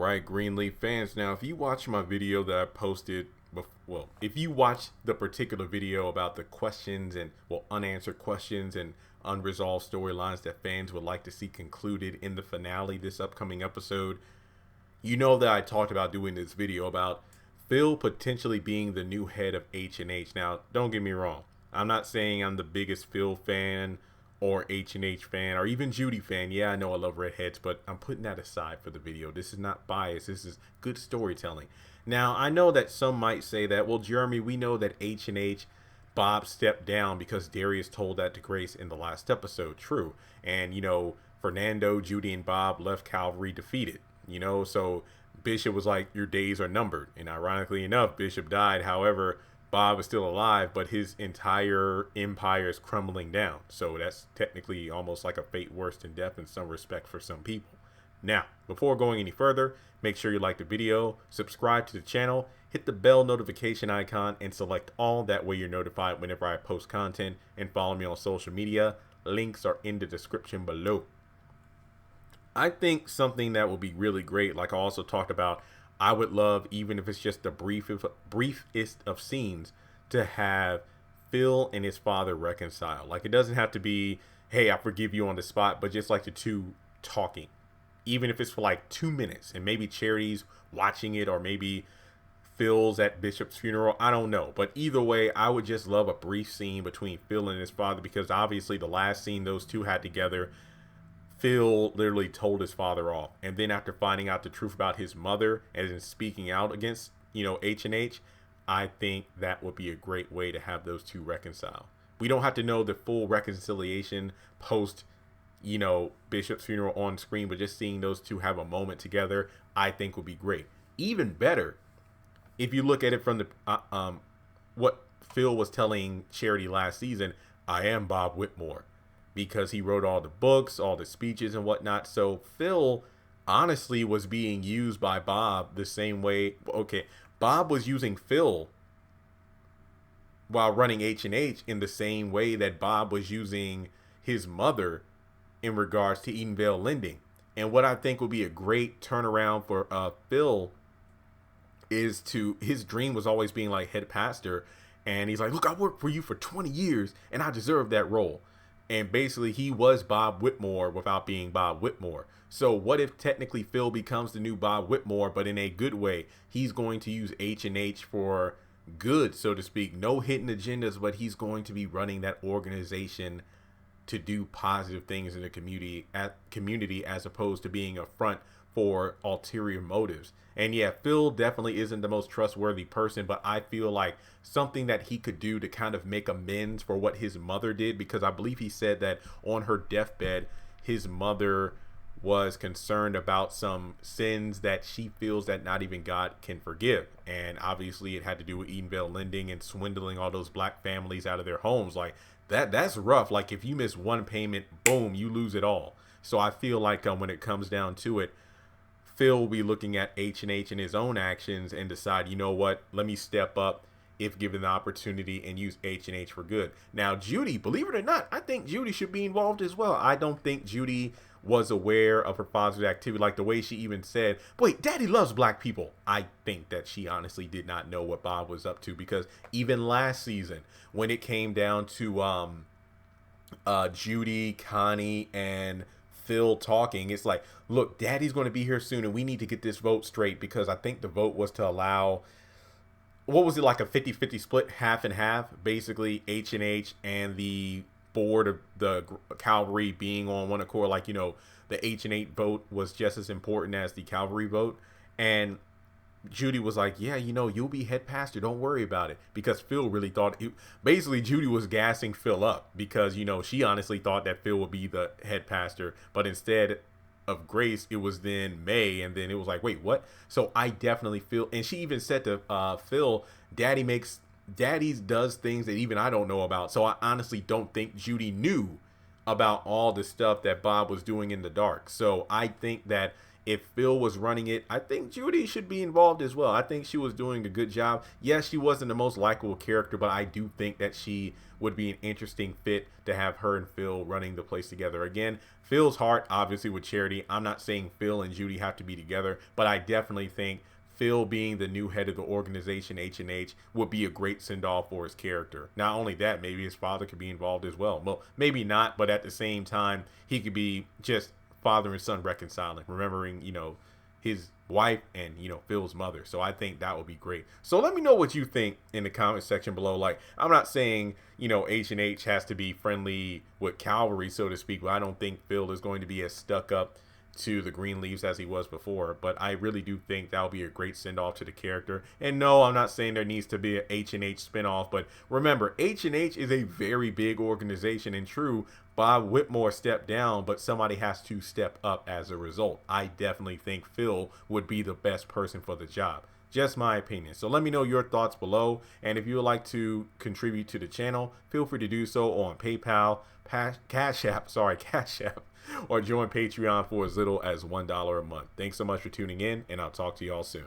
right, Greenleaf fans. Now, if you watch my video that I posted, well, if you watch the particular video about the questions and, well, unanswered questions and unresolved storylines that fans would like to see concluded in the finale this upcoming episode, you know that I talked about doing this video about Phil potentially being the new head of H&H. Now, don't get me wrong. I'm not saying I'm the biggest Phil fan or H&H fan or even Judy fan. Yeah, I know I love redheads, but I'm putting that aside for the video. This is not bias. This is good storytelling. Now, I know that some might say that, well, Jeremy, we know that H&H Bob stepped down because Darius told that to Grace in the last episode. True. And, Fernando, Judy, and Bob left Calvary defeated. So Bishop was like, your days are numbered. And ironically enough, Bishop died. However, Bob is still alive, but his entire empire is crumbling down. So that's technically almost like a fate worse than death in some respect for some people. Now, before going any further, make sure you like the video, subscribe to the channel, hit the bell notification icon, and select all. That way you're notified whenever I post content, and follow me on social media. Links are in the description below. I think something that would be really great, like I also talked about, I would love, even if it's just the briefest of scenes, to have Phil and his father reconcile. Like, it doesn't have to be, hey, I forgive you on the spot, but just like the two talking. Even if it's for like 2 minutes, and maybe Charity's watching it, or maybe Phil's at Bishop's funeral. I don't know. But either way, I would just love a brief scene between Phil and his father, because obviously the last scene those two had together, Phil literally told his father off. And then after finding out the truth about his mother and then speaking out against, H&H, I think that would be a great way to have those two reconcile. We don't have to know the full reconciliation post, Bishop's funeral on screen, but just seeing those two have a moment together, I think would be great. Even better, if you look at it from the, what Phil was telling Charity last season, I am Bob Whitmore. Because he wrote all the books, all the speeches and whatnot. So Phil honestly was being used by Bob the same way. Okay, Bob was using Phil while running H&H in the same way that Bob was using his mother in regards to Edenvale Lending. And what I think would be a great turnaround for Phil is his dream was always being like head pastor. And he's like, look, I worked for you for 20 years and I deserve that role. And basically, he was Bob Whitmore without being Bob Whitmore. So what if technically Phil becomes the new Bob Whitmore, but in a good way? He's going to use H&H for good, so to speak. No hidden agendas, but he's going to be running that organization to do positive things in the community as opposed to being a front for ulterior motives. And yeah, Phil definitely isn't the most trustworthy person, but I feel like something that he could do to kind of make amends for what his mother did, because I believe he said that on her deathbed, his mother was concerned about some sins that she feels that not even God can forgive. And obviously it had to do with Edenvale Lending and swindling all those black families out of their homes. Like that's rough. Like if you miss one payment, boom, you lose it all. So I feel like when it comes down to it, Phil will be looking at H&H and his own actions and decide, you know what, let me step up if given the opportunity and use H&H for good. Now, Judy, believe it or not, I think Judy should be involved as well. I don't think Judy was aware of her father's activity, like the way she even said, wait, Daddy loves black people. I think that she honestly did not know what Bob was up to, because even last season, when it came down to Judy, Connie, and Phil talking, it's like, look, Daddy's going to be here soon and we need to get this vote straight, because I think the vote was to allow, what was it, like a 50-50 split, half and half, basically H&H and the board of the Calvary being on one accord. Like, the H&H vote was just as important as the Calvary vote. And Judy was like, yeah, you'll be head pastor, don't worry about it, because Phil really thought basically Judy was gassing Phil up, because she honestly thought that Phil would be the head pastor, but instead of Grace, it was then May, and then it was like, wait, what? So I definitely feel, and she even said to Phil, Daddy does things that even I don't know about. So I honestly don't think Judy knew about all the stuff that Bob was doing in the dark. So I think that if Phil was running it, I think Judy should be involved as well. I think she was doing a good job. Yes, she wasn't the most likable character, but I do think that she would be an interesting fit to have her and Phil running the place together. Again, Phil's heart, obviously, with charity. I'm not saying Phil and Judy have to be together, but I definitely think Phil being the new head of the organization, H&H, would be a great send-off for his character. Not only that, maybe his father could be involved as well. Well, maybe not, but at the same time, he could be just father and son reconciling, remembering, his wife and, Phil's mother. So I think that would be great. So let me know what you think in the comment section below. Like, I'm not saying, H&H has to be friendly with Calvary, so to speak, but I don't think Phil is going to be as stuck up to the Greenleafs as he was before, but I really do think that would be a great send-off to the character. And no, I'm not saying there needs to be an H&H spinoff, but remember, H&H is a very big organization, and true, Bob Whitmore stepped down, but somebody has to step up as a result. I definitely think Phil would be the best person for the job. Just my opinion. So let me know your thoughts below, and if you would like to contribute to the channel, feel free to do so on PayPal, Cash App, or join Patreon for as little as $1 a month. Thanks so much for tuning in, and I'll talk to y'all soon.